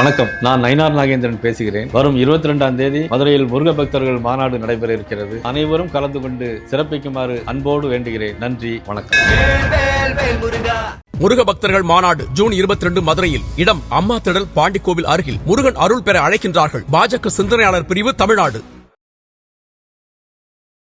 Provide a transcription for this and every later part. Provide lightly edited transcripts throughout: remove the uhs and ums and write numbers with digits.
வணக்கம், நான் நயினார் நாகேந்திரன் பேசுகிறேன். வரும் 22ஆம் தேதி மதுரையில் முருக பக்தர்கள் மாநாடு நடைபெற இருக்கிறது. அனைவரும் கலந்து கொண்டு சிறப்பிக்குமாறு அன்போடு வேண்டுகிறேன். நன்றி, வணக்கம். முருக பக்தர்கள் மாநாடு ஜூன் 22 மதுரையில். இடம் அம்மா திடல், பாண்டிக்கோவில் அருகில். முருகன் அருள் பெற அழைக்கின்றார்கள். பாஜக சிந்தனையாளர் பிரிவு, தமிழ்நாடு.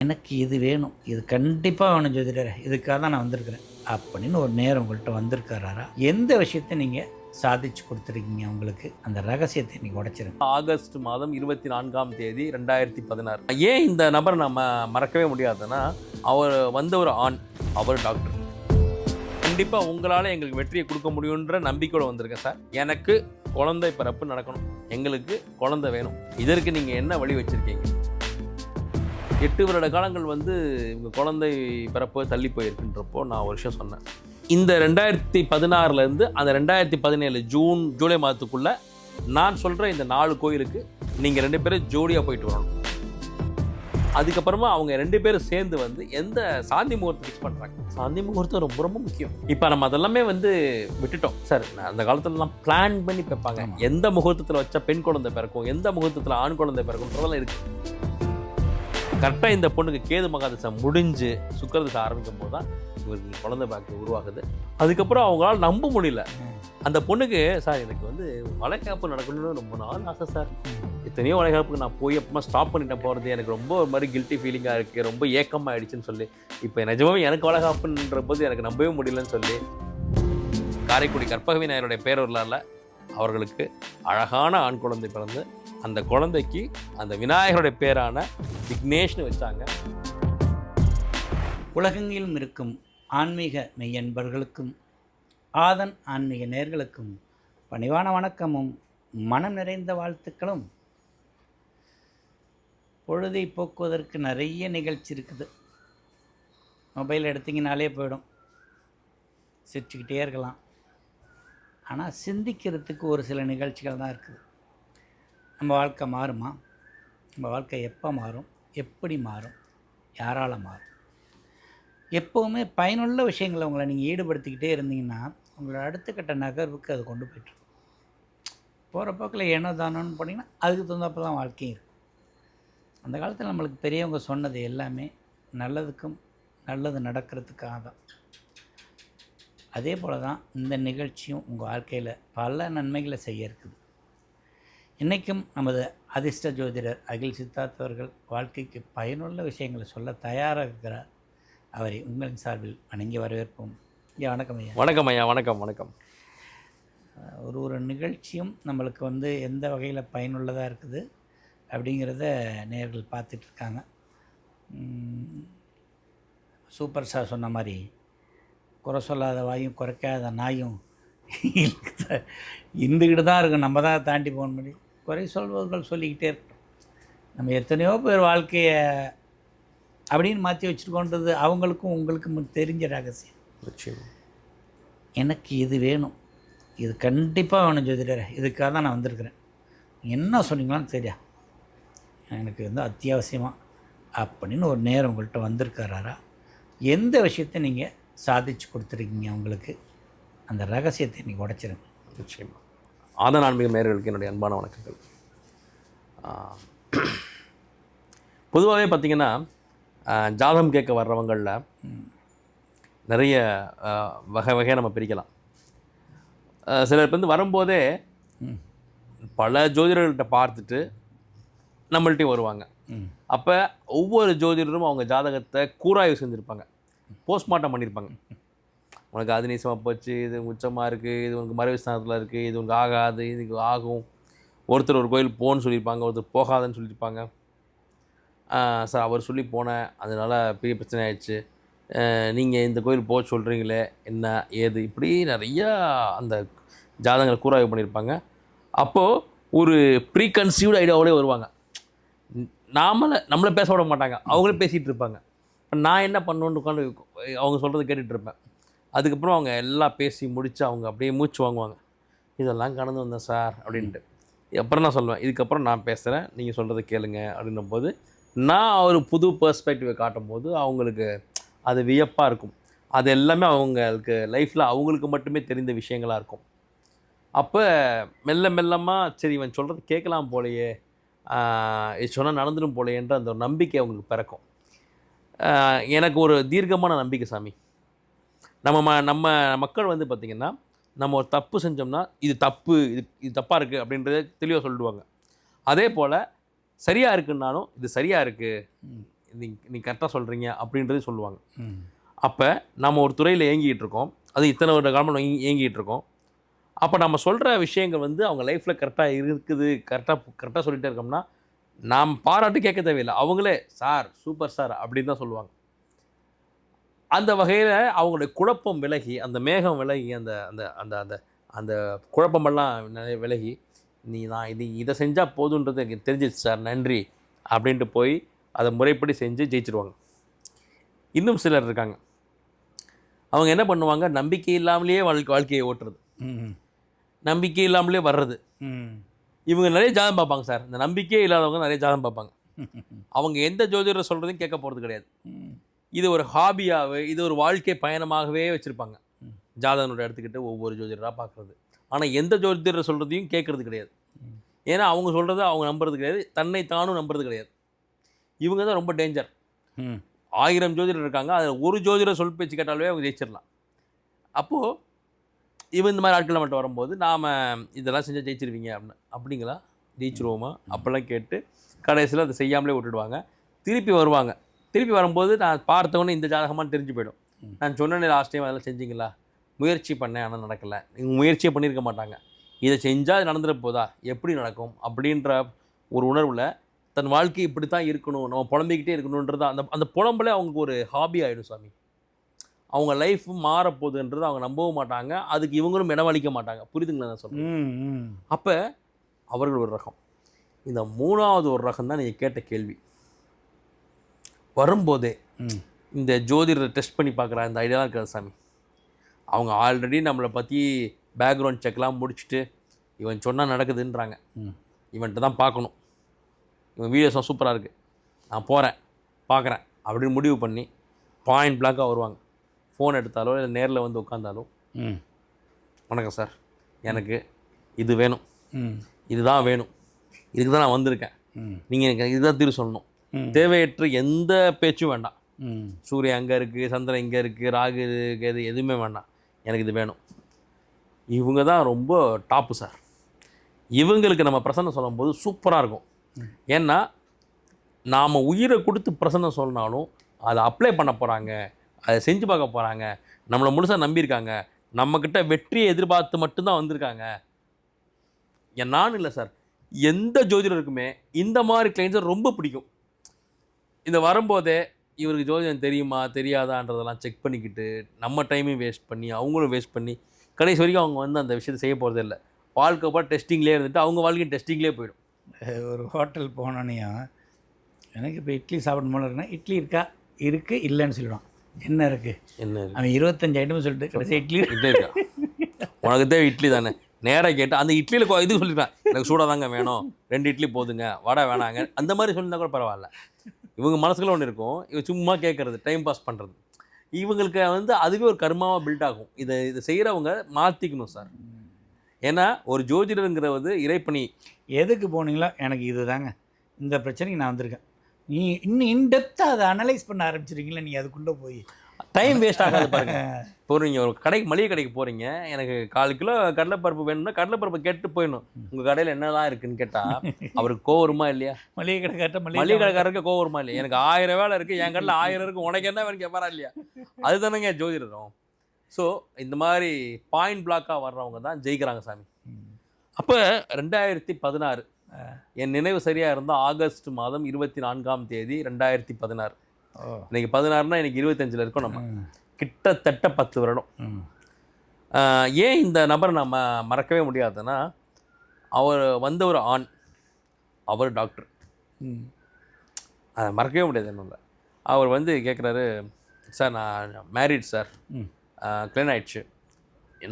எனக்கு இது வேணும், இது கண்டிப்பாக வேணும் ஜோதிடர், இதுக்காக தான் நான் வந்திருக்கிறேன் அப்படின்னு ஒரு நேரம் உங்கள்கிட்ட வந்திருக்காரா? எந்த விஷயத்தை நீங்கள் சாதிச்சு கொடுத்துருக்கீங்க? உங்களுக்கு அந்த ரகசியத்தை இன்னைக்கு உடைச்சிருங்க. ஆகஸ்ட் மாதம் 24ஆம் தேதி 2016. ஏன் இந்த நபர் நம்ம மறக்கவே முடியாதுன்னா, அவர் வந்த ஒரு ஆண், அவர் டாக்டர். கண்டிப்பாக உங்களால் எங்களுக்கு வெற்றியை கொடுக்க முடியுன்ற நம்பிக்கையோடு வந்திருக்கேன் சார். எனக்கு குழந்தை பிறப்பு நடக்கணும், எங்களுக்கு குழந்தை வேணும். இதற்கு நீங்கள் என்ன வழி வச்சுருக்கீங்க? 8 வருட காலங்கள் இவங்க குழந்தை பிறப்பு தள்ளி போயிருக்குன்றப்போ நான் ஒரு விஷயம் சொன்னேன். இந்த 2016லேருந்து அந்த 2017 ஜூலை மாதத்துக்குள்ளே நான் சொல்கிற இந்த 4 கோயிலுக்கு நீங்கள் 2 பேரும் ஜோடியாக போயிட்டு வரணும். அதுக்கப்புறமா அவங்க 2 பேரும் சேர்ந்து எந்த சாந்தி முகூர்த்தம் ஃபிக்ஸ் பண்ணுறாங்க. சாந்தி முகூர்த்தம் ரொம்ப ரொம்ப முக்கியம். இப்போ நம்ம அதெல்லாமே விட்டுட்டோம் சார். அந்த காலத்துலலாம் பிளான் பண்ணி வைப்பாங்க. எந்த முகூர்த்தத்தில் வச்சா பெண் குழந்தை பிறக்கும், எந்த முகூர்த்தத்தில் ஆண் குழந்தை பிறக்கும்ன்றதெல்லாம் இருக்குது. கரெக்டாக இந்த பொண்ணுக்கு கேது மகாதசை முடிஞ்சு சுக்கிரதசை ஆரம்பிக்கும் போது தான் இவருக்கு குழந்தை பாக்கியம் உருவாகுது. அதுக்கப்புறம் அவங்களால நம்ப முடியல. அந்த பொண்ணுக்கு, சார் எனக்கு வளைகாப்பு நடக்கணும்னு ரொம்ப நாள் ஆசை சார். எத்தனையோ வளைகாப்புக்கு நான் போய் அப்புறமா ஸ்டாப் பண்ணிட்டேன் போகிறது. எனக்கு ரொம்ப ஒரு மாதிரி கில்ட்டி ஃபீலிங்காக இருக்குது, ரொம்ப ஏக்கமாக ஆயிடுச்சுன்னு சொல்லி, இப்போ நிஜமாவே எனக்கு வளைகாப்புன்ற போது எனக்கு நம்பவே முடியலன்னு சொல்லி காரைக்குடி கற்பக விநாயகருடைய பேரொருளால் அவர்களுக்கு அழகான ஆண் குழந்தை பிறந்து, அந்த குழந்தைக்கு அந்த விநாயகருடைய பேரான விக்னேஷ்னு வச்சாங்க. உலகெங்கிலும் இருக்கும் ஆன்மீக மெய்யன்பர்களுக்கும் ஆதன் ஆன்மீக நேயர்களுக்கும் பணிவான வணக்கமும் மனம் நிறைந்த வாழ்த்துக்களும். பொழுதை போக்குவதற்கு நிறைய நிகழ்ச்சி இருக்குது. மொபைல் எடுத்திங்கனாலே போயிடும், சிரிச்சுக்கிட்டே இருக்கலாம். ஆனால் சிந்திக்கிறதுக்கு ஒரு சில நிகழ்ச்சிகள் தான் இருக்குது. நம்ம வாழ்க்கை மாறுமா? நம்ம வாழ்க்கை எப்போ மாறும், எப்படி மாறும், யாரால் மாறும்? எப்போவுமே பயனுள்ள விஷயங்களை உங்களை நீங்கள் ஈடுபடுத்திக்கிட்டே இருந்தீங்கன்னா உங்களோட அடுத்த கட்ட நகர்வுக்கு அது கொண்டு போய்ட்டுருக்கும். போகிற போக்கில் ஏனோ தானோன்னு போனீங்கன்னா அதுக்கு தகுந்தப்போ தான் வாழ்க்கையும் இருக்கும். அந்த காலத்தில் நம்மளுக்கு பெரியவங்க சொன்னது எல்லாமே நல்லதுக்கும் நல்லது நடக்கிறதுக்காக தான். அதே போல் தான் இந்த நிகழ்ச்சியும் உங்கள் வாழ்க்கையில் பல நன்மைகளை செய்ய இருக்குது. இன்றைக்கும் நமது அதிர்ஷ்ட ஜோதிடர் அகில் சித்தார்த் அவர்கள் வாழ்க்கைக்கு பயனுள்ள விஷயங்களை சொல்ல தயாராக இருக்கிறார். அவரை உங்களின் சார்பில் வணங்கி வரவேற்போம். ஐயா வணக்கம். ஐயா வணக்கம். ஐயா வணக்கம். வணக்கம். ஒரு நிகழ்ச்சியும் நம்மளுக்கு எந்த வகையில் பயனுள்ளதாக இருக்குது அப்படிங்கிறத நேயர்கள் பார்த்துட்ருக்காங்க. சூப்பர் ஸ்டார் சொன்ன மாதிரி குறை சொல்லாத வாயும் குறைக்காத நாயும் இருந்துக்கிட்டு தான் இருக்கும். நம்ம தான் தாண்டி போக முடியும். குறை சொல்பவர்கள் சொல்லிக்கிட்டே இருக்கட்டும். நம்ம எத்தனையோ பேர் வாழ்க்கையை அப்படின்னு மாற்றி வச்சுருக்கோன்றது அவங்களுக்கும் உங்களுக்கும் தெரிஞ்ச ரகசியம். எனக்கு இது வேணும், இது கண்டிப்பாக வேணும் ஜோதிடர், இதுக்காக தான் நான் வந்திருக்கிறேன். என்ன சொன்னீங்களான்னு சரியா, எனக்கு அத்தியாவசியமாக அப்படின்னு ஒரு நேரம் உங்கள்கிட்ட வந்திருக்காரா? எந்த விஷயத்தை நீங்கள் சாதிச்சு கொடுத்துருக்கீங்க? உங்களுக்கு அந்த ரகசியத்தை இன்றைக்கி உடைச்சிருங்க. நிச்சயமாக. ஆதன் ஆன்மீக நேயர்களுக்கு என்னுடைய அன்பான வணக்கங்கள். பொதுவாகவே பார்த்திங்கன்னா, ஜாதகம் கேட்க வர்றவங்களில் நிறைய வகையாக நம்ம பிரிக்கலாம். சிலர் வரும்போதே பல ஜோதிடர்கள்ட்ட பார்த்துட்டு நம்மள்ட்டையும் வருவாங்க. அப்போ ஒவ்வொரு ஜோதிடரும் அவங்க ஜாதகத்தை கூராய்வு செஞ்சுருப்பாங்க, போஸ்ட்மார்ட்டம் பண்ணியிருப்பாங்க. உனக்கு அதிநீசமாக போச்சு, இது உச்சமாக இருக்குது, இது உனக்கு மறைவு ஸ்தானத்தில் இருக்குது, இது உனக்கு ஆகாது, இதுக்கு ஆகும். ஒருத்தர் ஒரு கோயில் போன்னு சொல்லியிருப்பாங்க, ஒருத்தர் போகாதுன்னு சொல்லியிருப்பாங்க. சார் அவர் சொல்லி போனேன், அதனால் பெரிய பிரச்சனை ஆயிடுச்சு, நீங்கள் இந்த கோயில் போக சொல்கிறீங்களே என்ன ஏது, இப்படி நிறையா அந்த ஜாதகங்களை கூராய்வு பண்ணியிருப்பாங்க. அப்போது ஒரு ப்ரீகன்சீவ்டு ஐடியாவோடய வருவாங்க. நம்மளை பேச விட மாட்டாங்க, அவங்களே பேசிகிட்டு இருப்பாங்க. நான் என்ன பண்ணணுன்னு உட்காந்து அவங்க சொல்கிறது கேட்டுட்ருப்பேன். அதுக்கப்புறம் அவங்க எல்லாம் பேசி முடித்து அவங்க அப்படியே மூச்சு வாங்குவாங்க. இதெல்லாம் கடந்து வந்தேன் சார் அப்படின்ட்டு. அப்புறம் நான் சொல்லுவேன், இதுக்கப்புறம் நான் பேசுகிறேன், நீங்கள் சொல்கிறத கேளுங்க அப்படின்னும் போது நான் ஒரு புது பெர்ஸ்பெக்டிவை காட்டும் போது அவங்களுக்கு அது வியப்பாக இருக்கும். அது எல்லாமே அவங்களுக்கு லைஃப்பில் அவங்களுக்கு மட்டுமே தெரிந்த விஷயங்களாக இருக்கும். அப்போ மெல்ல மெல்லமாக சரி இவன் சொல்கிறது கேட்கலாம் போலையே, இது சொன்னால் நடந்துடும் போலையேன்ற அந்த ஒரு நம்பிக்கை அவங்களுக்கு பிறக்கும். எனக்கு ஒரு தீர்க்கமான நம்பிக்கை சாமி. நம்ம மக்கள் வந்து பார்த்திங்கன்னா, நம்ம ஒரு தப்பு செஞ்சோம்னா இது தப்பு, இது தப்பாக இருக்குது அப்படின்றத தெளிவாக சொல்லிடுவாங்க. அதே போல் சரியாக இருக்குன்னாலும் இது சரியாக இருக்குது, நீ கரெக்டாக சொல்கிறீங்க அப்படின்றத சொல்லுவாங்க. அப்போ நம்ம ஒரு துறையில் இயங்கிகிட்டு இருக்கோம், அது இத்தனை வருட காலமாக இயங்கிகிட்டு இருக்கோம். அப்போ நம்ம சொல்கிற விஷயங்கள் வந்து அவங்க லைஃப்பில் கரெக்டாக இருக்குது, கரெக்டாக சொல்லிகிட்டே இருக்கோம்னா நாம் பாராட்டு கேட்க தேவையில்லை, அவங்களே சார் சூப்பர் சார் அப்படின்னு தான் சொல்லுவாங்க. அந்த வகையில் அவங்களுடைய குழப்பம் விலகி, அந்த மேகம் விலகி, அந்த அந்த அந்த அந்த அந்த குழப்பமெல்லாம் நிறைய விலகி, நான் இதை செஞ்சால் போதுன்றது எனக்கு தெரிஞ்சிச்சு சார், நன்றி அப்படின்ட்டு போய் அதை முறைப்படி செஞ்சு ஜெயிச்சிருவாங்க. இன்னும் சிலர் இருக்காங்க, அவங்க என்ன பண்ணுவாங்க, நம்பிக்கை இல்லாமலேயே வாழ்க்கையை ஓட்டுறது, நம்பிக்கை இல்லாமலே வர்றது. இவங்க நிறைய ஜாதகம் பார்ப்பாங்க சார், இந்த நம்பிக்கையே இல்லாதவங்க நிறைய ஜாதகம் பார்ப்பாங்க. அவங்க எந்த ஜோதிடர் சொல்கிறதையும் கேட்க போகிறது கிடையாது. இது ஒரு ஹாபியாகவே, இது ஒரு வாழ்க்கை பயணமாகவே வச்சுருப்பாங்க. ஜாதகனோட எடுத்துக்கிட்டு ஒவ்வொரு ஜோதிடராக பார்க்குறது. ஆனால் எந்த ஜோதிடர் சொல்கிறதையும் கேட்குறது கிடையாது. ஏன்னா அவங்க சொல்கிறத அவங்க நம்புறது கிடையாது, தன்னை தானும் நம்புறது கிடையாது. இவங்க தான் ரொம்ப டேஞ்சர். 1000 ஜோதிடர் இருக்காங்க, அதில் ஒரு ஜோதிடர் சொல் பேச்சு கேட்டாலே அவங்க ஜெயிச்சிடலாம். அப்போது இவன் இந்த மாதிரி ஆட்கள் மட்டும் வரும்போது நாம் இதெல்லாம் செஞ்சால் ஜெயிச்சிருவீங்க அப்படிங்களா, ஜெயிச்சிருவோமா அப்படிலாம் கேட்டு கடைசியில் அதை செய்யாமலே விட்டுடுவாங்க. திருப்பி வருவாங்க. திருப்பி வரும்போது நான் பார்த்தவொன்னே இந்த ஜாதகமானு தெரிஞ்சு போயிடும். நான் சொன்னேன் லாஸ்ட் டைம் அதெல்லாம் செஞ்சிங்களா, முயற்சி பண்ணேன் ஆனால் நடக்கலை, நீங்கள் முயற்சியே பண்ணியிருக்க மாட்டாங்க, இதை செஞ்சால் அது நடந்துட போதா, எப்படி நடக்கும் அப்படின்ற ஒரு உணர்வில் தன் வாழ்க்கை இப்படி தான் இருக்கணும், நம்ம புலம்பிக்கிட்டே இருக்கணுன்றது அந்த அந்த புலம்பலே அவங்களுக்கு ஒரு ஹாபி ஆகிடும் சாமி. அவங்க லைஃப் மாறப்போகுதுன்றது அவங்க நம்பவும் மாட்டாங்க, அதுக்கு இவங்களும் இடமளிக்க மாட்டாங்க. புரியுதுங்களா நான் சொல்கிறேன்? அப்போ அவர்கள் ஒரு ரகம். இந்த 3வது ஒரு ரகம் தான் நீங்கள் கேட்ட கேள்வி. வரும்போதே இந்த ஜோதிடரை டெஸ்ட் பண்ணி பார்க்குற அந்த ஐடியாலாம் இருக்காது சாமி. அவங்க ஆல்ரெடி நம்மளை பற்றி பேக்ரவுண்ட் செக்லாம் முடிச்சுட்டு இவன் சொன்னால் நடக்குதுன்றாங்க, இவன்ட்டு தான் பார்க்கணும், இவன் வீடியோஸ்லாம் சூப்பராக இருக்குது, நான் போகிறேன் பார்க்குறேன் அப்படின்னு முடிவு பண்ணி பாயிண்ட் பிளாக்காக வருவாங்க. ஃபோன் எடுத்தாலோ இல்லை நேரில் வந்து உட்காந்தாலும், வணக்கம் சார், எனக்கு இது வேணும், இதுதான் வேணும், இதுக்கு தான் நான் வந்திருக்கேன், நீங்கள் எனக்கு இதுதான் தீர்வு சொல்லணும், தேவையற்ற எந்த பேச்சும் வேண்டாம், சூரியன் அங்கே இருக்குது, சந்திரன் இங்கே இருக்குது, ராகு இது எதுவுமே வேண்டாம், எனக்கு இது வேணும். இவங்க தான் ரொம்ப டாப்பு சார். இவங்களுக்கு நம்ம பிரசன்னம் சொல்லும்போது சூப்பராக இருக்கும். ஏன்னா நாம் உயிரை கொடுத்து பிரசன்னம் சொன்னாலும் அதை அப்ளை பண்ண போகிறாங்க, அதை செஞ்சு பார்க்க போகிறாங்க, நம்மளை முழுசாக நம்பியிருக்காங்க, நம்மக்கிட்ட வெற்றியை எதிர்பார்த்து மட்டும்தான் வந்திருக்காங்க. நானும் இல்லை சார், எந்த ஜோதிடருக்குமே இந்த மாதிரி கிளைண்ட்ஸை ரொம்ப பிடிக்கும். இந்த வரும்போதே இவருக்கு ஜோதிடம் தெரியுமா தெரியாதான்றதெல்லாம் செக் பண்ணிக்கிட்டு நம்ம டைமையும் வேஸ்ட் பண்ணி அவங்களும் வேஸ்ட் பண்ணி கடைசி வரைக்கும் அவங்க வந்து அந்த விஷயத்தை செய்ய போகிறதே இல்லை. வாழ்க்கை போல் டெஸ்டிங்லேயே இருந்துட்டு அவங்க வாழ்க்கையும் டெஸ்டிங்லேயே போயிடும். ஒரு ஹோட்டல் போனோன்னையும் எனக்கு இப்போ இட்லி சாப்பிட போல இருக்குன்னா, இட்லி இருக்கா, இருக்குது, இல்லைன்னு சொல்லிடுவான். என்ன இருக்குது, என்ன அவன் 25 ஐட்டம் சொல்லிட்டு கடைசி இட்லி இருக்கா, உனக்கு தேவை இட்லி தானே, நேராக கேட்டு அந்த இட்லியில் இது சொல்லிடுறான், எனக்கு சூடாக தாங்க வேணும், 2 இட்லி போதுங்க, வடை வேணாங்க, அந்த மாதிரி சொல்லியிருந்தா கூட பரவாயில்ல. இவங்க மனசுக்குள்ள ஒன்று இருக்கும், இவங்க சும்மா கேட்குறது, டைம் பாஸ் பண்ணுறது. இவங்களுக்கு வந்து அதுவே ஒரு கர்மாவாக பில்ட் ஆகும். இதை செய்கிறவங்க மாற்றிக்கணும் சார். ஏன்னா ஒரு ஜோதிடருங்கிறது இறைப்பணி. எதுக்கு போனீங்களோ எனக்கு இது தாங்க, இந்த பிரச்சனைக்கு நான் வந்திருக்கேன், நீ இன்னும் இன்டெப்த்தாக அதை அனலைஸ் பண்ண ஆரம்பிச்சிருக்கீங்களா, நீங்கள் அதுக்குள்ளே போய் டைம் வேஸ்ட் ஆகாது பாருங்க. போகிறீங்க ஒரு கடைக்கு, மளிகை கடைக்கு போகிறீங்க, எனக்கு 4 கிலோ கடலைப்பருப்பு வேணும்னா கடலைப்பருப்பு கேட்டு போயிடணும். உங்கள் கடையில் என்னதான் இருக்குன்னு கேட்டால் அவருக்கு கோவருமா இல்லையா? மளிகை கடைக்கார்ட்ட மளிகை கடைக்காரருக்கு கோவருமா இல்லையா? எனக்கு 1000 வேலை இருக்குது, என் கடையில் 1000 இருக்குது, உனக்கு என்ன வேணும் கேட்பாரா இல்லையா? அதுதானங்க ஜோதிடம். ஸோ இந்த மாதிரி பாயிண்ட் பிளாக்காக வர்றவங்க தான் ஜெயிக்கிறாங்க சாமி. அப்போ 2016 என் நினைவு சரியாக இருந்தால் ஆகஸ்ட் மாதம் 24ஆம் தேதி 2016. இன்னைக்கு 16னா இன்னைக்கு 25 இருக்கோம். நம்ம கிட்டத்தட்ட 10 வருடம். ஏன் இந்த நபரை நம்ம மறக்கவே முடியாதுன்னா, அவர் வந்த ஒரு ஆண், அவர் டாக்டர், அதை மறக்கவே முடியாது என்னோட. அவர் வந்து கேட்குறாரு, சார் நான் மேரிட் சார், கல்யாணம் ஆயிடுச்சு,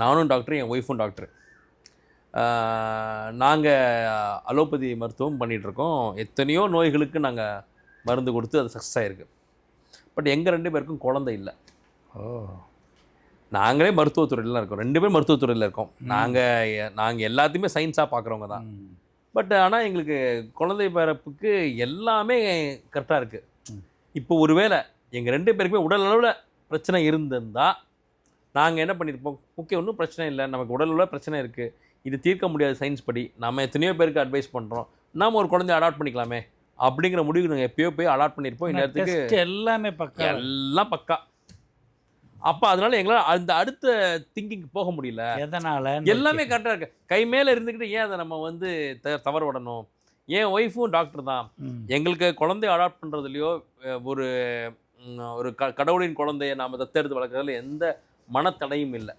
நானும் டாக்டர், என் ஒய்ஃபும் டாக்டர், நாங்கள் அலோபதி மருத்துவம் பண்ணிகிட்ருக்கோம், எத்தனையோ நோய்களுக்கு நாங்கள் மருந்து கொடுத்து அது சக்ஸஸ் ஆகிருக்கு, பட் எங்கள் 2 பேருக்கும் குழந்தை இல்லை. நாங்களே மருத்துவத்துறையில் இருக்கோம், 2 பேரும் மருத்துவத்துறையில் இருக்கோம். நாங்கள் எல்லாத்தையுமே சயின்ஸாக பார்க்குறவங்க தான். பட் ஆனால் எங்களுக்கு குழந்தை பிறப்புக்கு எல்லாமே கரெக்டாக இருக்குது. இப்போ ஒருவேளை எங்கள் 2 பேருக்குமே உடல் அளவில் பிரச்சனை இருந்திருந்தால் நாங்கள் என்ன பண்ணியிருப்போம், ஓகே ஒன்றும் பிரச்சனை இல்லை, நமக்கு உடல் அளவில் பிரச்சனை இருக்குது, இது தீர்க்க முடியாது சயின்ஸ் படி, நம்ம எத்தனையோ பேருக்கு அட்வைஸ் பண்ணுறோம், நாம் ஒரு குழந்தைய அடாப்ட் பண்ணிக்கலாமே அப்படிங்கிற முடிவுக்கு நாங்கள் எப்பயோ போய் அடாப்ட் பண்ணியிருப்போம். இந்த இடத்துக்கு எல்லாமே பக்கா, எல்லாம் பக்கா. அப்போ அதனால எங்களால் அந்த அடுத்த திங்கிங் போக முடியல. எதனால் எல்லாமே கரெக்டாக இருக்கு, கை மேலே இருந்துக்கிட்டு ஏன் அதை நம்ம வந்து தவறு விடணும். என் ஒய்ஃபும் டாக்டர் தான். எங்களுக்கு குழந்தைய அடாப்ட் பண்ணுறதுலையோ ஒரு ஒரு கடவுளின் குழந்தைய நாம் தத்தெடுத்து வளர்க்குறதுல எந்த மனத்தடையும் இல்லை.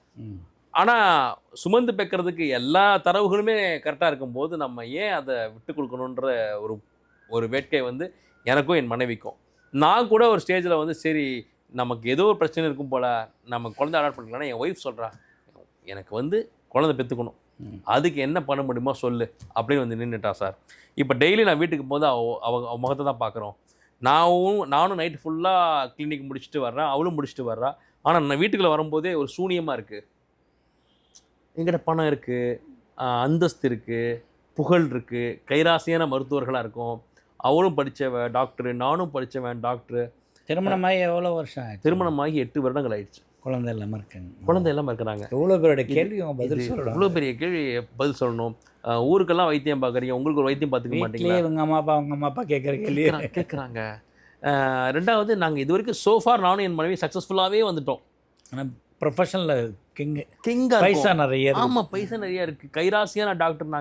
ஆனால் சுமந்து பெக்கிறதுக்கு எல்லா தரவுகளுமே கரெக்டாக இருக்கும்போது நம்ம ஏன் அதை விட்டு கொடுக்கணுன்ற ஒரு வேட்கை வந்து எனக்கும் என் மனைவிக்கும். நான் கூட ஒரு ஸ்டேஜில் வந்து சரி நமக்கு ஏதோ ஒரு பிரச்சனை இருக்கும் போல் நம்ம குழந்தை அடாப்ட் பண்ணிக்கலாம்னா என் ஒய்ஃப் சொல்கிறா, எனக்கு வந்து குழந்தை பெற்றுக்கணும், அதுக்கு என்ன பண்ண முடியுமோ சொல்லு அப்படின்னு வந்து நின்றுட்டா சார். இப்போ டெய்லி நான் வீட்டுக்கு போது அவ முகத்தை தான் பார்க்குறோம். நானும் நைட்டு ஃபுல்லாக கிளினிக் முடிச்சுட்டு வர்றேன், அவளும் முடிச்சுட்டு வர்றா. ஆனால் நான் வீட்டுக்குள்ளே வரும்போதே ஒரு சூனியமாக இருக்குது. எங்கிட்ட பணம் இருக்குது, அந்தஸ்து இருக்குது, புகழ் இருக்குது, கைராசியான மருத்துவர்களாக இருக்கும். அவளும் படித்தவன் டாக்டரு, நானும் படித்தவன் டாக்டரு. திருமணமாகி எவ்வளோ வருஷம் ஆச்சு? திருமணமாகி 8 வருடங்கள் ஆயிடுச்சு. குழந்தை இல்லாமல் இருக்காங்க. குழந்தை இல்லாமல் இருக்கிறாங்க. எவ்வளோ பேருடைய கேள்வி பதில் சொல்லணும். இவ்வளோ பெரிய கேள்வி பதில் சொல்லணும். ஊருக்கெல்லாம் வைத்தியம் பார்க்குறீங்க, உங்களுக்கு ஒரு வைத்தியம் பார்த்துக்க மாட்டீங்களா? இவங்க அம்மா அப்பா கேட்குற கேள்வி கேட்குறாங்க. 2வது நாங்கள் இது வரைக்கும் சோஃபார் நானும் என் மனைவி சக்ஸஸ்ஃபுல்லாகவே வந்துட்டோம். ஆனால் ப்ரொஃபஷனில் கிங்காக பைசா நிறைய. ஆமாம், பைசா நிறைய இருக்குது, கைராசியான டாக்டர்.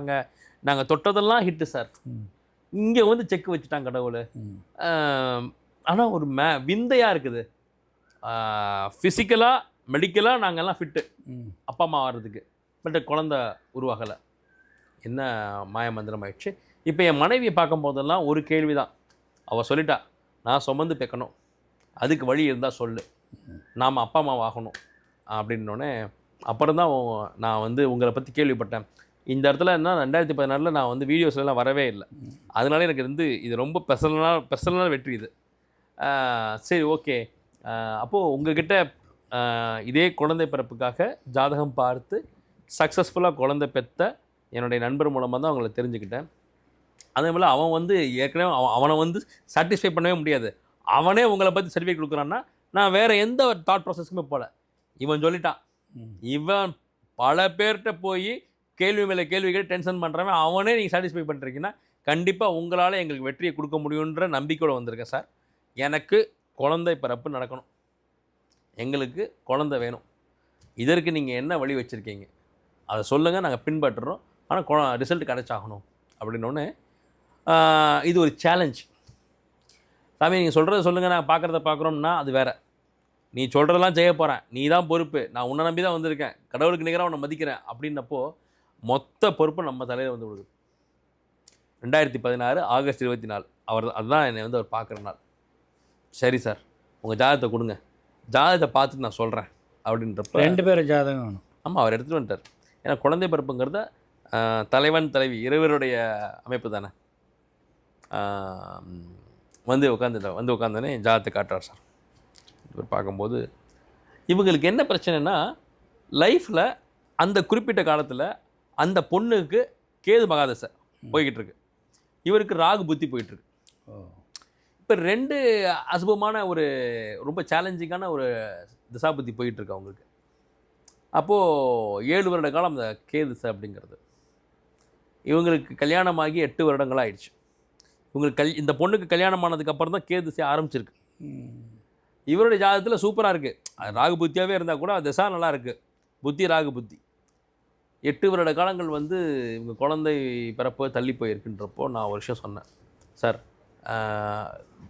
நாங்கள் தொட்டதெல்லாம் ஹிட்டு சார். இங்கே வந்து செக் வச்சுட்டாங்க கடவுள். ஆனால் ஒரு விந்தையாக இருக்குது. ஃபிசிக்கலாக மெடிக்கலாக நாங்கள்லாம் ஃபிட்டு அப்பா அம்மா வர்றதுக்கு. பட் குழந்த உருவாகலை. என்ன மாயமந்திரம் ஆயிடுச்சு. இப்போ என் மனைவியை பார்க்கும் போதெல்லாம் ஒரு கேள்வி தான். அவள் சொல்லிட்டா, நான் சுமந்து பெக்கணும், அதுக்கு வழி இருந்தால் சொல்லு, நாம் அப்பா அம்மா ஆகணும் அப்படின்னோடனே அப்புறம் தான் நான் வந்து உங்களை பற்றி கேள்விப்பட்டேன். இந்த இடத்துல என்ன 2016 நான் வந்து வீடியோஸ்லாம் வரவே இல்லை. அதனால எனக்கு வந்து இது ரொம்ப பர்சனலான வெற்றி இது. சரி ஓகே. அப்போது உங்ககிட்ட இதே குழந்தை பிறப்புக்காக ஜாதகம் பார்த்து சக்ஸஸ்ஃபுல்லாக குழந்தை பெற்ற என்னுடைய நண்பர் மூலமாக தான் அவங்கள தெரிஞ்சுக்கிட்டேன். அதே போல் அவன் வந்து ஏற்கனவே அவனை வந்து சாட்டிஸ்ஃபை பண்ணவே முடியாது. அவனே உங்களை பற்றி சர்டிஃபிகேட் கொடுக்குறான்னா நான் வேறு எந்த தாட் ப்ராசஸ்க்குமே போகல. இவன் சொல்லிட்டான். இவன் பல பேர்கிட்ட போய் கேள்வி மேலே கேள்வி கேட்டு டென்ஷன் பண்ணுறவன் அவனே நீங்கள் சாட்டிஸ்ஃபை பண்ணுறீங்கன்னா கண்டிப்பாக உங்களால் எங்களுக்கு வெற்றியை கொடுக்க முடியுன்ற நம்பிக்கையோடு வந்திருக்கேன் சார். எனக்கு குழந்தை பிறப்பு நடக்கணும், எங்களுக்கு குழந்தை வேணும், இதற்கு நீங்கள் என்ன வழி வச்சுருக்கீங்க அதை சொல்லுங்கள், நாங்கள் பின்பற்றுறோம். ஆனால் ரிசல்ட் கிடைச்சாகணும் அப்படின்னோடனே இது ஒரு சேலஞ்ச். சாமி நீங்கள் சொல்கிறத சொல்லுங்கள், நாங்கள் பார்க்குறத பார்க்குறோம்னா அது வேறு. நீ சொல்கிறதெல்லாம் செய்ய போகிறேன், நீ தான் பொறுப்பு, நான் உன்னை நம்பி தான் வந்திருக்கேன், கடவுளுக்கு நிகராக உன்னை மதிக்கிறேன் அப்படின்னப்போ மொத்த பொறுப்பு நம்ம தலையில் வந்து விடுது. 2016 ஆகஸ்ட் 24 அதுதான் என்னை வந்து அவர் பார்க்குற நாள். சரி சார், உங்கள் ஜாதகத்தை கொடுங்க, ஜாதகத்தை பார்த்துட்டு நான் சொல்கிறேன் அப்படின்றப்ப 2 பேரும் ஜாதகம் வேணும். ஆமாம், அவர் எடுத்துகிட்டு வந்துட்டார். ஏன்னா குழந்தை பிறப்புங்கிறத தலைவன் தலைவி இருவருடைய அமைப்பு தானே. வந்து உட்காந்தோடனே என் ஜாதகத்தை காட்டுறார் சார். இவர் பார்க்கும்போது இவங்களுக்கு என்ன பிரச்சனைனா, லைஃப்பில் அந்த குறிப்பிட்ட காலத்தில் அந்த பொண்ணுக்கு கேது மகாதசை போய்கிட்டு இருக்கு, இவருக்கு ராகு புத்தி போயிட்டுருக்கு. இப்போ 2 அசுபமான ஒரு ரொம்ப சேலஞ்சிங்கான ஒரு திசா புத்தி போயிட்டுருக்கு அவங்களுக்கு. அப்போது 7 வருட காலம் அந்த கேதுசை அப்படிங்கிறது. இவங்களுக்கு கல்யாணமாகி 8 வருடங்கள் ஆயிடுச்சு. இவங்களுக்கு இந்த பொண்ணுக்கு கல்யாணம் ஆனதுக்கப்புறம் தான் கேதுசை ஆரம்பிச்சிருக்கு. இவருடைய ஜாதகத்தில் சூப்பராக இருக்குது, ராகு புத்தியாகவே இருந்தால் கூட திசா நல்லா இருக்குது, புத்தி ராகு புத்தி. 8 வருட காலங்கள் வந்து இவங்க குழந்தை பிறப்பு தள்ளி போயிருக்குன்றப்போ நான் ஒரு விஷயம் சொன்னேன். சார்,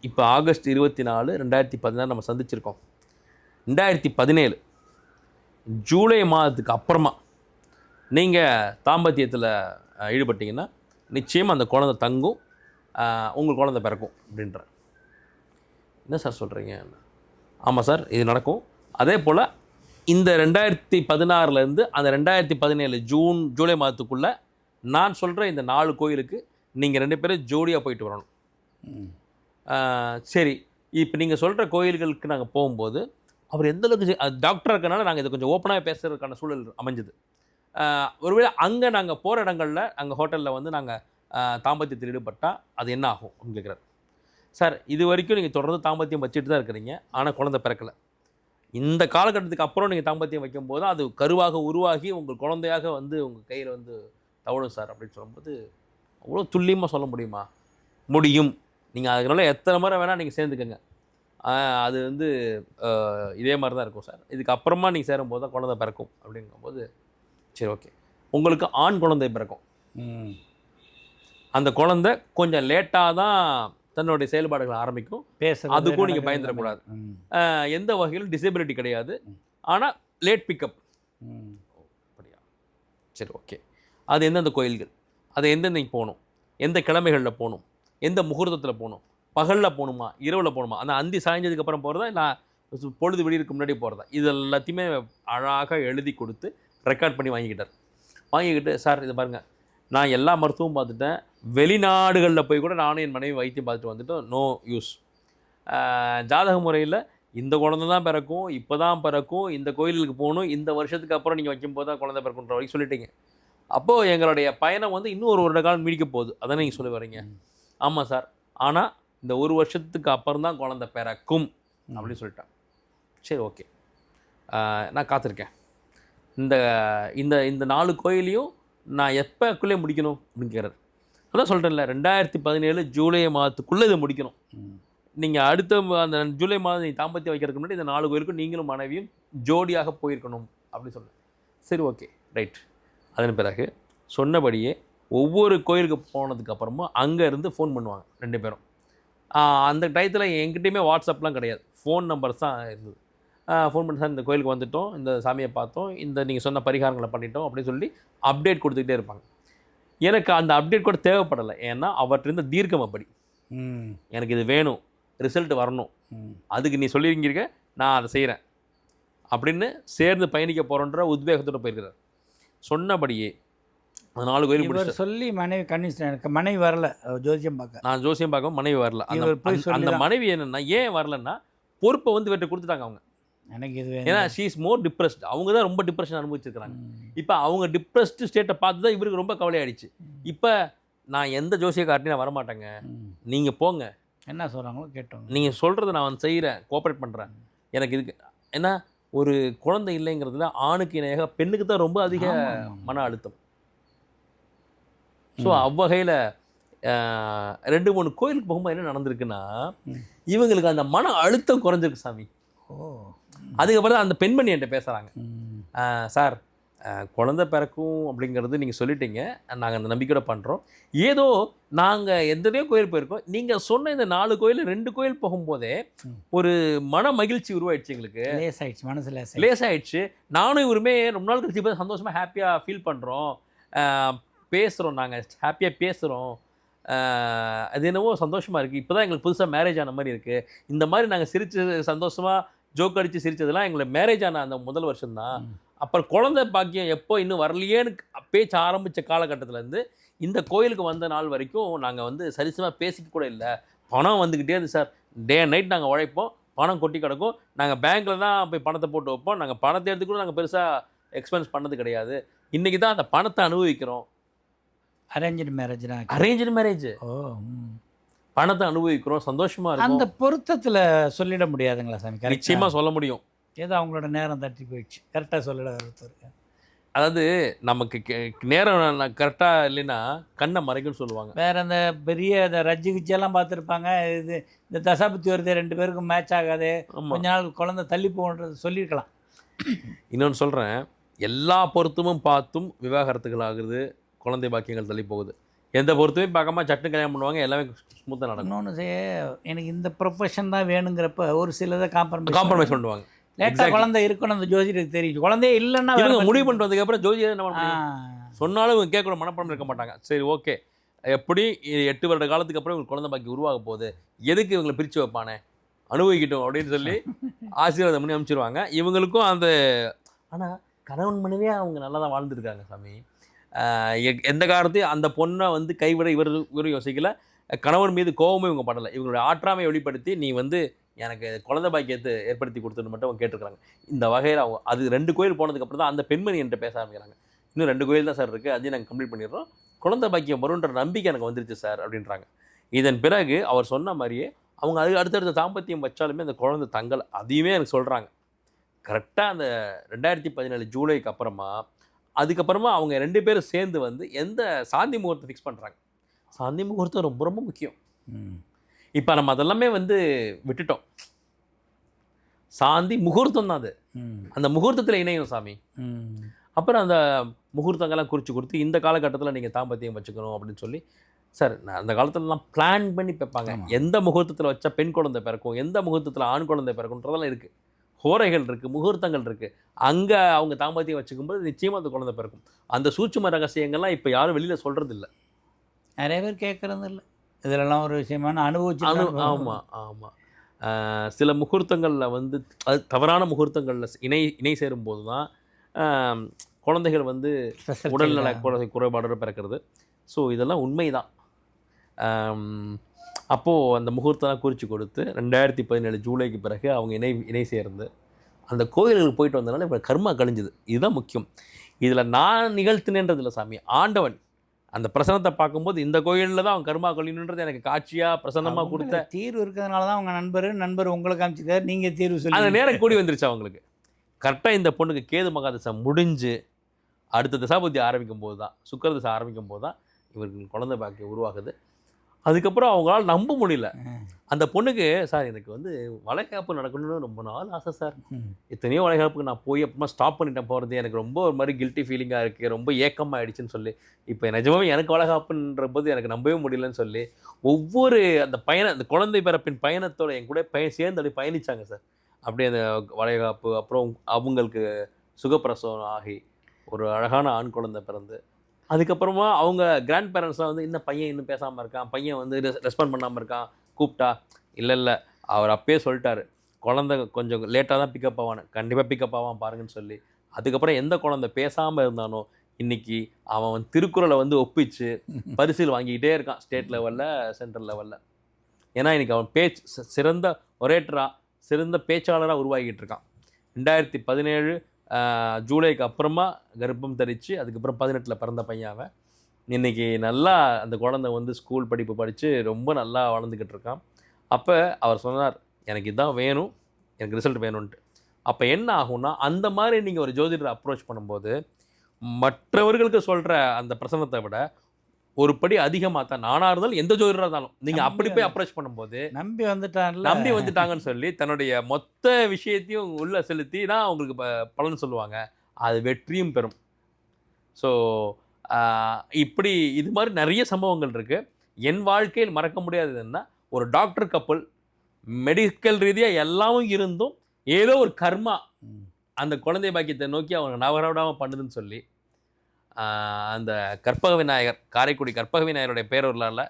இப்போ ஆகஸ்ட் 24 2016 நம்ம சந்திச்சிருக்கோம். 2017 ஜூலை மாதத்துக்கு அப்புறமா நீங்கள் தாம்பத்தியத்தில் ஈடுபட்டிங்கன்னா நிச்சயமாக அந்த குழந்தை தங்கும், உங்கள் குழந்தை பிறக்கும் அப்படின்ற. என்ன சார் சொல்கிறீங்க? ஆமாம் சார், இது நடக்கும். அதே போல் இந்த 2016 அந்த 2017 ஜூலை மாதத்துக்குள்ளே நான் சொல்கிற இந்த 4 கோயிலுக்கு நீங்கள் 2 பேரும் ஜோடியாக போயிட்டு வரணும். சரி, இப்போ நீங்கள் சொல்கிற கோயில்களுக்கு நாங்கள் போகும்போது அவர் எந்த அளவுக்கு டாக்டராக இருக்கனால நாங்கள் இதை கொஞ்சம் ஓப்பனாக பேசுறதுக்கான சூழல் அமைஞ்சுது. ஒருவேளை அங்கே நாங்கள் போகிற இடங்களில் அங்கே ஹோட்டலில் வந்து நாங்கள் தாம்பத்தியத்தில் ஈடுபட்டால் அது என்ன ஆகும் அப்படின்னு கேட்குறாரு. சார் இது வரைக்கும் நீங்கள் தொடர்ந்து தாம்பத்தியம் வச்சுட்டு தான் இருக்கிறீங்க, ஆனால் குழந்தை பிறக்கலை. இந்த காலகட்டத்துக்கு அப்புறம் நீங்கள் தாம்பத்தியம் வைக்கும்போது அது கருவாக உருவாகி உங்கள் குழந்தையாக வந்து உங்கள் கையில் வந்து தவழும் சார் அப்படின்னு சொல்லும்போது அவ்வளோ துல்லியமாக சொல்ல முடியுமா? முடியும். நீங்கள் அதனால எத்தனை முறை வேணால் நீங்கள் சேர்ந்துக்கங்க, அது வந்து இதே மாதிரி தான் இருக்கும் சார். இதுக்கப்புறமா நீங்கள் சேரும்போது தான் குழந்தை பிறக்கும் அப்படிங்கும்போது சரி ஓகே, உங்களுக்கு ஆண் குழந்தை பிறக்கும். அந்த குழந்தை கொஞ்சம் லேட்டாக தான் தன்னுடைய செயல்பாடுகளை ஆரம்பிக்கும். அதுக்கும் நீங்கள் பயந்துடக்கூடாது. எந்த வகையிலும் டிசபிலிட்டி கிடையாது, ஆனால் லேட் பிக்கப். அப்படியா, சரி ஓகே. அது எந்தெந்த கோயில்கள், அது எந்தெந்த போகணும், எந்த கிழமைகளில் போகணும், எந்த முகூர்த்தத்தில் போகணும், பகலில் போகணுமா இரவில் போகணுமா, அந்த அந்தி சாய்ஞ்சதுக்கப்புறம் போகிறதா இல்லை பொழுது விடியறதுக்கு முன்னாடி போகிறதா, இது எல்லாத்தையுமே அழகாக எழுதி கொடுத்து ரெக்கார்ட் பண்ணி வாங்கிக்கிட்டு சார் இது பாருங்கள், நான் எல்லா மருத்துவம் பார்த்துட்டேன், வெளிநாடுகளில் போய் கூட நானும் என் மனைவி வைத்தியம் பார்த்துட்டு வந்துட்டோம், நோ யூஸ். ஜாதக முறையில் இந்த குழந்தை தான் பிறக்கும், இப்போ தான் பிறக்கும், இந்த கோயிலுக்கு போகணும், இந்த வருஷத்துக்கு அப்புறம் நீங்கள் வைக்கும்போது தான் குழந்தை பிறக்குன்ற வரைக்கும் சொல்லிட்டீங்க. அப்போது எங்களுடைய பயணம் வந்து இன்னும் ஒரு வருட காலம் நீடிக்க போகுது, அதானே நீங்கள் சொல்லி வரீங்க? ஆமாம் சார், ஆனால் இந்த ஒரு வருஷத்துக்கு அப்புறம் தான் குழந்தை பிறக்கும் அப்படின்னு சொல்லிட்டேன். சரி ஓகே, நான் காத்திருக்கேன். இந்த இந்த இந்த 4 கோயிலையும் நான் எப்போக்குள்ளே முடிக்கணும் அப்படின்னு கேட்குறாரு. அதான் சொல்கிறேன்ல, 2017 ஜூலை மாதத்துக்குள்ளே இதை முடிக்கணும். நீங்கள் அடுத்த அந்த ஜூலை மாதம் நீங்கள் தாம்பத்தியம் வைக்கிறதுக்கு முன்னாடி இந்த 4 கோயிலுக்கும் நீங்களும் மனைவியும் ஜோடியாக போயிருக்கணும் அப்படின்னு சொன்னேன். சரி ஓகே ரைட். அதன் பிறகு சொன்னபடியே ஒவ்வொரு கோயிலுக்கு போனதுக்கப்புறமும் அங்கேருந்து ஃபோன் பண்ணுவாங்க 2 பேரும். அந்த டயத்தில் என்கிட்டையுமே வாட்ஸ்அப்லாம் கிடையாது, ஃபோன் நம்பர்ஸ் தான் இருந்தது. ஃபோன் பண்ணி சார் இந்த கோயிலுக்கு வந்துவிட்டோம், இந்த சாமியை பார்த்தோம், இந்த நீங்கள் சொன்ன பரிகாரங்களை பண்ணிட்டோம் அப்படின்னு சொல்லி அப்டேட் கொடுத்துக்கிட்டே இருப்பாங்க. எனக்கு அந்த அப்டேட் கூட தேவைப்படலை, ஏன்னா அவற்றிருந்த தீர்க்கம் அப்படி. எனக்கு இது வேணும், ரிசல்ட் வரணும், அதுக்கு நீ சொல்லியிருக்க, நான் அதை செய்கிறேன் அப்படின்னு சேர்ந்து பயணிக்க போகிறோன்ற உத்வேகத்தோடு போயிருக்கிறார். சொன்னபடியே 4 கோயில் முடிச்சு சொல்லி மனைவி கன்வின்ஸ், எனக்கு மனைவி வரல ஜோசியம் பார்க்க. நான் ஜோசியம் பார்க்க மனைவி வரல. அந்த மனைவி என்னென்னா ஏன் வரலன்னா பொறுப்பை வந்து இவர்கிட்ட கொடுத்துட்டாங்க அவங்க. எனக்கு இது ஏன்னா ஷீ இஸ் மோர் டிப்ரெஸ்ட். அவங்க தான் ரொம்ப டிப்ரெஷன் அனுபவிச்சிருக்கிறாங்க. இப்போ அவங்க டிப்ரெஸ்டு ஸ்டேட்டை பார்த்து தான் இவருக்கு ரொம்ப கவலையாயிடுச்சு. இப்போ நான் எந்த ஜோசியக்கார்ட்டையும் நான் வரமாட்டேங்க, நீங்கள் போங்க, என்ன சொல்கிறாங்களோ கேட்டோம், நீங்கள் சொல்கிறத நான் வந்து செய்கிறேன், கோஆப்ரேட் பண்ணுறேன். எனக்கு இதுக்கு ஏன்னா ஒரு குழந்தை இல்லைங்கிறதுல ஆணுக்கு இணையாக பெண்ணுக்கு தான் ரொம்ப அதிக மன அழுத்தம். ஸோ அவ்வகையில் 2-3 கோயிலுக்கு போகும்போது என்ன நடந்திருக்குன்னா இவங்களுக்கு அந்த மன அழுத்தம் குறைஞ்சிருக்கு சாமி. அதுக்கப்புறம் தான் அந்த பெண்மணி என்கிட்ட பேசுகிறாங்க, சார் குழந்தை பிறக்கும் அப்படிங்கிறது நீங்கள் சொல்லிட்டீங்க, நாங்கள் அந்த நம்பிக்கையோட பண்ணுறோம். ஏதோ நாங்கள் எத்தனையோ கோயில் போயிருக்கோம், நீங்கள் சொன்ன இந்த 4 கோயில் 2 கோயில் போகும்போதே ஒரு மன மகிழ்ச்சி உருவாயிடுச்சு, எங்களுக்கு லேசாயிடுச்சு, மனசில் லேசாயிடுச்சு. நானும் இவருமே ரொம்ப நாள் கழிச்சு போய் சந்தோஷமாக ஹாப்பியாக ஃபீல் பண்ணுறோம், பேசுகிறோம், நாங்கள் ஹாப்பியாக பேசுகிறோம், அது என்னவோ சந்தோஷமாக இருக்குது. இப்போ தான் எங்களுக்கு புதுசாக மேரேஜ் ஆன மாதிரி இருக்குது. இந்த மாதிரி நாங்கள் சிரித்து சந்தோஷமாக ஜோக் அடித்து சிரித்ததெல்லாம் எங்களை மேரேஜ் ஆன அந்த முதல் வருஷம்தான். அப்புறம் குழந்தை பாக்கியம் எப்போ இன்னும் வரலையேன்னு பேச்சு ஆரம்பித்த காலகட்டத்திலேருந்து இந்த கோயிலுக்கு வந்த நாள் வரைக்கும் நாங்கள் வந்து சரிசமாக பேசிக்க கூட இல்லை. பணம் வந்துக்கிட்டே இருந்து சார், டே நைட் நாங்கள் உழைப்போம், பணம் கொட்டி கிடக்கும், நாங்கள் பேங்க்கில் தான் போய் பணத்தை போட்டு வைப்போம், நாங்கள் பணத்தை எடுத்து கூட நாங்கள் பெருசாக எக்ஸ்பென்ஸ் பண்ணது கிடையாது, இன்றைக்கி தான் அந்த பணத்தை அனுபவிக்கிறோம். அரேஞ்சு மேரேஜ் பணத்தை அனுபவிக்கிறோம், சந்தோஷமாக இருக்கும். அந்த பொருத்தத்தில் சொல்லிட முடியாதுங்களா சாமி? நிச்சயமாக சொல்ல முடியும், ஏதோ அவங்களோட நேரம் தட்டி போயிடுச்சு, கரெக்டாக சொல்லிட ஒருத்தருக்கு. அதாவது நமக்கு நேரம் கரெக்டாக இல்லைன்னா கண்ணை மறைக்குன்னு சொல்லுவாங்க. வேறு அந்த பெரிய இந்த ரஜ்ஜி கிச்செல்லாம் பார்த்துருப்பாங்க, இது இந்த தசாபத்தி வருது 2 பேருக்கும் மேட்ச் ஆகாது, கொஞ்ச நாள் குழந்தை தள்ளி போகன்றது சொல்லியிருக்கலாம். இன்னொன்று சொல்கிறேன், எல்லா பொருத்தமும் பார்த்தும் விவாகரத்துகள் ஆகுது, குழந்தை பாக்கியங்கள் தள்ளி போகுது. எந்த பொறுத்துமே பார்க்காம சட்னு கல்யாணம் பண்ணுவாங்க, எல்லாமே ஸ்மூத்தாக நடக்கும். இன்னொன்று எனக்கு இந்த ப்ரொஃபஷன் தான் வேணுங்கிறப்ப ஒரு சிலதை காம்ப்ரமைஸ் பண்ணுவாங்க. லேட்டாக குழந்தை இருக்கணும் அந்த ஜோதிடருக்கு தெரியும், குழந்தையே இல்லைன்னா இவங்க முடிவு பண்ணிட்டு வந்ததுக்கப்புறம் ஜோதிடர் என்ன பண்ணுவாங்க சொன்னாலும் இவங்க கேட்கக்கூட மனப்படம் இருக்க மாட்டாங்க. சரி ஓகே, எப்படி 8 வருட காலத்துக்கு அப்புறம் இவங்க குழந்தை பாக்கி உருவாக போகுது, எதுக்கு இவங்களை பிரித்து வைப்பானே, அனுபவிக்கிட்டோம் அப்படின்னு சொல்லி ஆசீர்வாதம் பண்ணி அனுப்பிச்சிருவாங்க. இவங்களுக்கும் அந்த ஆனால் கணவன் மனைவியாக அவங்க நல்லா தான் வாழ்ந்துருக்காங்க சாமி. எந்த காரணத்தையும் அந்த பொண்ணை வந்து கைவிட இவரும் யோசிக்கல, கணவன் மீது கோபமும் இவங்க படலை. இவங்களுடைய ஆற்றாமை வெளிப்படுத்தி நீ வந்து எனக்கு குழந்தை பாக்கியத்தை ஏற்படுத்தி கொடுத்துன்னு மட்டும் அவங்க கேட்டிருக்காங்க. இந்த வகையில் அவங்க அது 2 கோயில் போனதுக்கப்புறம் தான் அந்த பெண்மணி என்கிட்ட பேச ஆரம்பிக்கிறாங்க. இன்னும் 2 கோயில் தான் சார் இருக்குது, அதையும் நாங்கள் கம்ப்ளீட் பண்ணிடுறோம், குழந்தை பாக்கியம் வரும்ன்ற நம்பிக்கை எனக்கு வந்துருச்சு சார் அப்படின்றாங்க. இதன் பிறகு அவர் சொன்ன மாதிரியே அவங்க அது அடுத்தடுத்த தாம்பத்தியம் வச்சாலுமே அந்த குழந்தை தங்கலை. அதையுமே எனக்கு சொல்கிறாங்க. கரெக்டாக அந்த 2017 ஜூலைக்கு அப்புறமா அதுக்கப்புறமா அவங்க 2 பேரும் சேர்ந்து வந்து எந்த சாந்தி முகூர்த்தம் ஃபிக்ஸ் பண்ணுறாங்க. சாந்தி முகூர்த்தம் ரொம்ப ரொம்ப முக்கியம். இப்போ நம்ம அதெல்லாமே வந்து விட்டுட்டோம். சாந்தி முகூர்த்தம் தான் அது. அந்த முகூர்த்தத்தில் இணையும் சாமி. அப்புறம் அந்த முகூர்த்தங்கள்லாம் குறித்து கொடுத்து இந்த காலகட்டத்தில் நீங்கள் தாம்பத்தியம் வச்சுக்கணும் அப்படின்னு சொல்லி சார் நான் அந்த காலத்துலலாம் பிளான் பண்ணி வைப்பாங்க. எந்த முகூர்த்தத்தில் வச்சா பெண் குழந்தை பிறக்கும், எந்த முகூர்த்தத்தில் ஆண் குழந்தை பிறக்கும்ன்றதெல்லாம் இருக்குது. ஹோரைகள் இருக்குது, முகூர்த்தங்கள் இருக்குது. அங்கே அவங்க தாம்பத்தியம் வச்சுக்கும்போது நிச்சயமாக அந்த குழந்தை பிறக்கும். அந்த சூட்சும ரகசியங்கள்லாம் இப்போ யாரும் வெளியில் சொல்கிறது இல்லை. நிறைய பேர் கேட்குறது இல்லை. இதிலெல்லாம் ஒரு விஷயமான அனுபவிச்சு. ஆமாம் ஆமாம். சில முகூர்த்தங்களில் வந்து அது தவறான முகூர்த்தங்களில் இணை சேரும்போது தான் குழந்தைகள் வந்து உடல்நல குறைபாடு பிறக்கிறது. ஸோ இதெல்லாம் உண்மை தான். அப்போது அந்த முகூர்த்தம்லாம் குறித்து கொடுத்து 2017 ஜூலைக்கு பிறகு அவங்க இணை சேர்ந்து அந்த கோயிலுக்கு போயிட்டு வந்ததுனால இப்போ கர்மா கழிஞ்சுது. இதுதான் முக்கியம். இதில் நான் நிகழ்த்தினேன்றதில்ல சாமி, ஆண்டவன் அந்த பிரசனத்தை பார்க்கும்போது இந்த கோயிலில் தான் அவங்க கர்மா கழிணுன்றது எனக்கு காட்சியாக பிரசன்னமாக கொடுத்த தீர்வு இருக்கிறதுனால தான் அவங்க நண்பர் உங்களுக்கு காமிச்சிக்காரு, நீங்கள் தீர்வு சொல்லி அந்த நேரம் கூடி வந்துருச்சு அவங்களுக்கு. கரெக்டாக இந்த பொண்ணுக்கு கேது மகாதசை முடிஞ்சு அடுத்த தசாபுத்தி ஆரம்பிக்கும் போது தான், சுக்கர தசை ஆரம்பிக்கும் போது தான் இவருக்கு குழந்தை பாக்கியம் உருவாகுது. அதுக்கப்புறம் அவங்களால நம்ப முடியல. அந்த பொண்ணுக்கு சார் எனக்கு வந்து வளைகாப்பு நடக்கணும்னு ரொம்ப நாள் ஆசை சார். எத்தனையோ வளைகாப்புக்கு நான் போய் அப்புறமா ஸ்டாப் பண்ணிட்டேன் போகிறது. எனக்கு ரொம்ப ஒரு மாதிரி கில்ட்டி ஃபீலிங்காக இருக்குது, ரொம்ப ஏக்கமாகிடுச்சின்னு சொல்லி இப்போ நிஜமாவே எனக்கு வளைகாப்புன்ற போது எனக்கு நம்பவே முடியலன்னு சொல்லி ஒவ்வொரு அந்த அந்த குழந்தை பிறப்பின் பயணத்தோட என் கூட சேர்ந்து அப்படி பயணித்தாங்க சார். அப்படியே அந்த வளைகாப்பு அப்புறம் அவங்களுக்கு சுகப்பிரசவம் ஆகி ஒரு அழகான ஆண் குழந்தை பிறந்து அதுக்கப்புறமா அவங்க கிராண்ட் பேரண்ட்ஸ்லாம் வந்து இன்னும் பையன் இன்னும் பேசாமல் இருக்கான், பையன் வந்து ரெஸ்பாண்ட் பண்ணாமல் இருக்கான், கூப்பிட்டா இல்லை அவர் அப்பயே சொல்லிட்டாரு குழந்தை கொஞ்சம் லேட்டாக தான் பிக்கப் ஆவானு, கண்டிப்பாக பிக்கப் ஆவான் பாருங்கன்னு சொல்லி அதுக்கப்புறம் எந்த குழந்தை பேசாமல் இருந்தானோ இன்றைக்கி அவன் திருக்குறளை வந்து ஒப்பிச்சு பரிசில் வாங்கிக்கிட்டே இருக்கான், ஸ்டேட் லெவலில் சென்ட்ரல் லெவலில். ஏன்னா இன்றைக்கி அவன் சிறந்த ஒரேட்டராக சிறந்த பேச்சாளராக உருவாகிட்டு இருக்கான். 2017 ஜூலைக்கு அப்புறமா கர்ப்பம் தரித்து அதுக்கப்புறம் 18 பிறந்த பையன். இன்றைக்கி நல்லா அந்த குழந்தை வந்து ஸ்கூல் படிப்பு படித்து ரொம்ப நல்லா வளர்ந்துக்கிட்டு இருக்கான். அப்போ அவர் சொன்னார் எனக்கு இதுதான் வேணும், எனக்கு ரிசல்ட் வேணும்ன்ட்டு. அப்போ என்ன ஆகும்னா அந்த மாதிரி நீங்கள் ஒரு ஜோதிடரை அப்ரோச் பண்ணும்போது மற்றவர்களுக்கு சொல்கிற அந்த பிரசனத்தை விட ஒரு படி அதிகமாக தான் நானாக இருந்தாலும் எந்த ஜோதிடராக இருந்தாலும் நீங்கள் அப்படி போய் அப்ரோச் பண்ணும்போது நம்பி வந்துட்டாங்கன்னு சொல்லி தன்னுடைய மொத்த விஷயத்தையும் உள்ளே செலுத்தி தான் அவங்களுக்கு பலன் சொல்லுவாங்க. அது வெற்றியும் பெறும். ஸோ இப்படி இது மாதிரி நிறைய சம்பவங்கள் இருக்குது. என் வாழ்க்கையில் மறக்க முடியாததுன்னா ஒரு டாக்டர் கப்பல் மெடிக்கல் ரீதியாக எல்லாமும் இருந்தும் ஏதோ ஒரு கர்மா அந்த குழந்தை பாக்கியத்தை நோக்கி அவங்க நவரவிடாமல் பண்ணுதுன்னு சொல்லி அந்த கற்பக விநாயகர் காரைக்குடி கற்பக விநாயகருடைய பேரொருளால்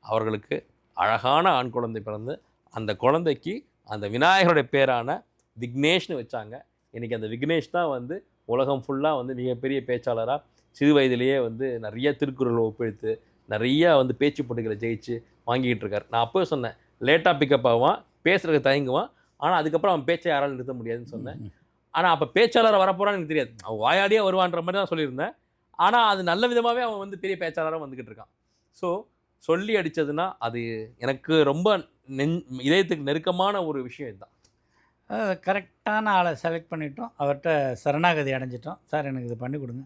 அவர்களுக்கு அழகான ஆண் குழந்தை பிறந்து அந்த குழந்தைக்கு அந்த விநாயகருடைய பேரான விக்னேஷ்னு வச்சாங்க. இன்றைக்கி அந்த விக்னேஷ் தான் வந்து உலகம் ஃபுல்லாக வந்து மிகப்பெரிய பேச்சாளராக சிறு வயதிலேயே வந்து நிறைய திருக்குறளை ஒப்பெடுத்து நிறைய வந்து பேச்சு போட்டிகளை ஜெயிச்சு வாங்கிக்கிட்டு இருக்கார். நான் அப்போவே சொன்னேன் லேட்டாக பிக்கப் ஆவான், பேசுகிறதுக்கு தயங்குவான், ஆனால் அதுக்கப்புறம் அவன் பேச்சை யாராலும் நிறுத்த முடியாதுன்னு சொன்னேன். ஆனால் அப்போ பேச்சாளராக வரப்போகிறான்னு எனக்கு தெரியாது, அவன் வாயாடியே வருவான்ற மாதிரி தான் சொல்லியிருந்தேன். ஆனால் அது நல்ல விதமாகவே அவன் வந்து பெரிய பேச்சாளராக வந்துக்கிட்டு இருக்கான். ஸோ சொல்லி அடித்ததுன்னா அது எனக்கு ரொம்ப இதயத்துக்கு நெருக்கமான ஒரு விஷயம் இதுதான். கரெக்டான ஆளை செலக்ட் பண்ணிட்டோம், அவர்கிட்ட சரணாகதி அடைஞ்சிட்டோம். சார் எனக்கு இது பண்ணி கொடுங்க,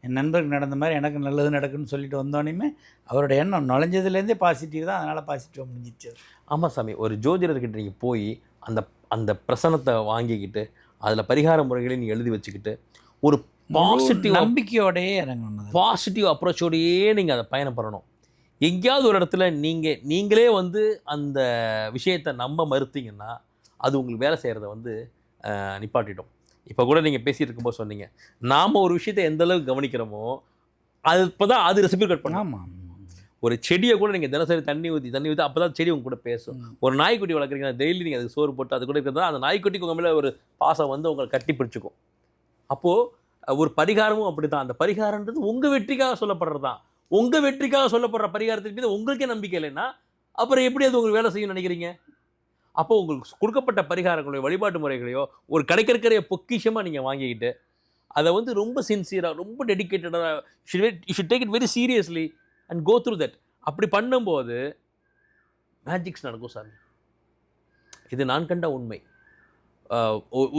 என் நண்பருக்கு நடந்த மாதிரி எனக்கு நல்லது நடக்குன்னு சொல்லிட்டு வந்தோடனே அவரோட எண்ணம் நுழைஞ்சதுலேருந்தே பாசிட்டிவ் தான், அதனால் பாசிட்டிவாக முடிஞ்சிச்சு. ஆமாம் சாமி, ஒரு ஜோதிடர்கிட்ட நீங்கள் போய் அந்த அந்த பிரசனத்தை வாங்கிக்கிட்டு அதில் பரிகார முறைகளை நீங்கள் எழுதி வச்சுக்கிட்டு ஒரு பாசிட்டிவ் நம்பிக்கையோடையே இறங்கணும், பாசிட்டிவ் அப்ரோச்சோடையே நீங்கள் அதை பயணம் பண்ணணும். எங்கேயாவது ஒரு இடத்துல நீங்களே வந்து அந்த விஷயத்தை நம்ப மறுத்தீங்கன்னா அது உங்களுக்கு வேலை செய்கிறத வந்து நிப்பாட்டிட்டோம். இப்போ கூட நீங்கள் பேசிகிட்டு இருக்கும்போது சொன்னீங்க நாம் ஒரு விஷயத்தை எந்தளவுக்கு கவனிக்கிறோமோ அது இப்போ தான் அது ரெசிபிகேட் பண்ணலாம். ஒரு செடியை கூட நீங்கள் தினசரி தண்ணி ஊற்றி அப்போ தான் செடி உங்க கூட பேசும். ஒரு நாய்க்குட்டி வளர்க்குறீங்க, டெய்லி நீங்கள் அதுக்கு சோறு போட்டு அது கூட இருக்கிறதா அந்த நாய்க்குட்டிக்கு உங்கள் மேலே ஒரு பாசம் வந்து உங்களை கட்டி பிடிச்சிக்கும். அப்போது ஒரு பரிகாரமும் அப்படி தான். அந்த பரிகாரன்றது உங்கள் வெற்றிக்காக சொல்லப்படுறது தான். உங்கள் வெற்றிக்காக சொல்லப்படுற பரிகாரத்தின் மீது உங்களுக்கே நம்பிக்கை இல்லைன்னா அப்புறம் எப்படி அது உங்களுக்கு வேலை செய்யணும்னு நினைக்கிறீங்க? அப்போ உங்களுக்கு கொடுக்கப்பட்ட பரிகாரங்களையோ வழிபாட்டு முறைகளையோ ஒரு கிடைக்கிற பொக்கிஷமாக நீங்கள் வாங்கிக்கிட்டு அதை வந்து ரொம்ப சின்சியராக ரொம்ப டெடிக்கேட்டடாக you should take it very seriously and go through that. அப்படி பண்ணும்போது மேஜிக்ஸ் நடக்கும் சார். இது நான் கண்ட உண்மை.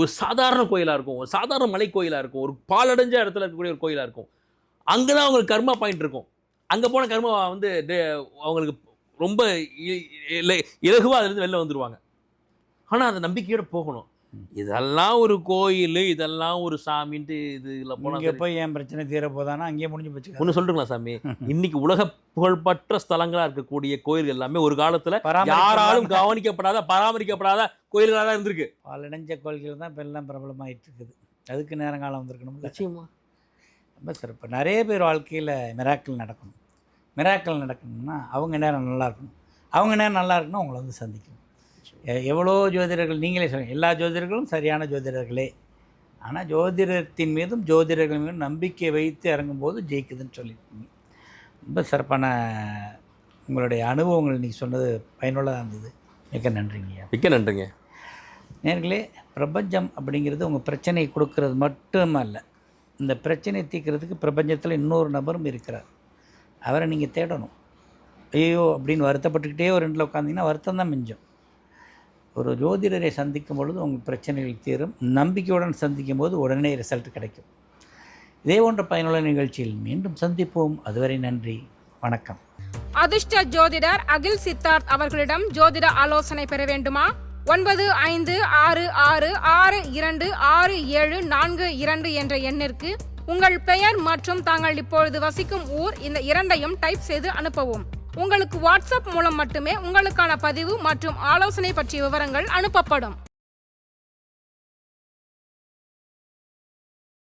ஒரு சாதாரண கோயிலாக இருக்கும், ஒரு சாதாரண மலை கோயிலாக இருக்கும், ஒரு பாலடைஞ்ச இடத்துல இருக்கக்கூடிய ஒரு கோயிலாக இருக்கும். அங்கே தான் அவங்களுக்கு கர்மா பாயிண்ட் இருக்கும். அங்கே போன கர்மா வந்து அவங்களுக்கு ரொம்ப இலகுவாக அதுலேருந்து வெளில வந்துடுவாங்க. ஆனால் அந்த நம்பிக்கையோடு போகணும். இதெல்லாம் ஒரு கோயில், இதெல்லாம் ஒரு சாமின்ட்டு இதில் போனால் போய் என் பிரச்சனை தீர போதானா அங்கேயே முடிஞ்சு போச்சு. ஒன்று சொல்லிட்டுங்களா சாமி, இன்னைக்கு உலக புகழ்பற்ற ஸ்தலங்களாக இருக்கக்கூடிய கோயில்கள் எல்லாமே ஒரு காலத்தில் யாராலும் கவனிக்கப்படாத பராமரிக்கப்படாத கோயில்களாக தான் இருந்திருக்கு. பாலடைஞ்ச கோயில்கள் தான் இப்போ எல்லாம் பிரபலமாயிட்டு இருக்குது. அதுக்கு நேரங்காலம் வந்திருக்கணும். நிச்சயமா ரொம்ப சிறப்பு. நிறைய பேர் வாழ்க்கையில் மிராக்கிள் நடக்கணும். மிராக்கிள் நடக்கணும்னா அவங்க நேரம் நல்லா இருக்கணும். அவங்க நேரம் நல்லா இருக்கணும், அவங்கள வந்து சந்திக்கணும். எவ்வளோ ஜோதிடர்கள், நீங்களே சொல்லுங்கள், எல்லா ஜோதிடர்களும் சரியான ஜோதிடர்களே. ஆனால் ஜோதிடத்தின் மீதும் ஜோதிடர்கள் மீதும் நம்பிக்கை வைத்து இறங்கும்போது ஜெயிக்குதுன்னு சொல்லியிருக்கீங்க. ரொம்ப சிறப்பான உங்களுடைய அனுபவங்கள் நீங்கள் சொன்னது பயனுள்ளதாக இருந்தது. மிக்க நன்றிங்கய்யா. மிக்க நன்றிங்க. நேர்களே, பிரபஞ்சம் அப்படிங்கிறது உங்கள் பிரச்சனையை கொடுக்கறது மட்டுமல்ல, இந்த பிரச்சனையை தீர்க்கிறதுக்கு பிரபஞ்சத்தில் இன்னொரு நபரும் இருக்கிறார். அவரை நீங்கள் தேடணும். ஐயோ அப்படின்னு வருத்தப்பட்டுக்கிட்டே ஒரு ரெண்டில் உட்காந்திங்கன்னா வருத்தம் தான் மிஞ்சும். ஒரு ஜோதிடரை சந்திக்கும் பொழுது உங்கள் பிரச்சனைகள் தீரும். நம்பிக்கையுடன் சந்திக்கும் போது உடனே ரிசல்ட் கிடைக்கும். இதே போன்ற பயனுள்ள நிகழ்ச்சியில் மீண்டும் சந்திப்போம். அதுவரை நன்றி, வணக்கம். அதிர்ஷ்ட ஜோதிடர் அகில் சித்தார்த் அவர்களிடம் ஜோதிட ஆலோசனை பெற வேண்டுமா? 9566626742 என்ற எண்ணிற்கு உங்கள் பெயர் மற்றும் தாங்கள் இப்பொழுது வசிக்கும் ஊர் இந்த இரண்டையும் டைப் செய்து அனுப்பவும். உங்களுக்கு வாட்ஸ்அப் மூலம் மட்டுமே உங்களுக்கான பதிவு மற்றும் ஆலோசனை பற்றிய விவரங்கள் அனுப்பப்படும்.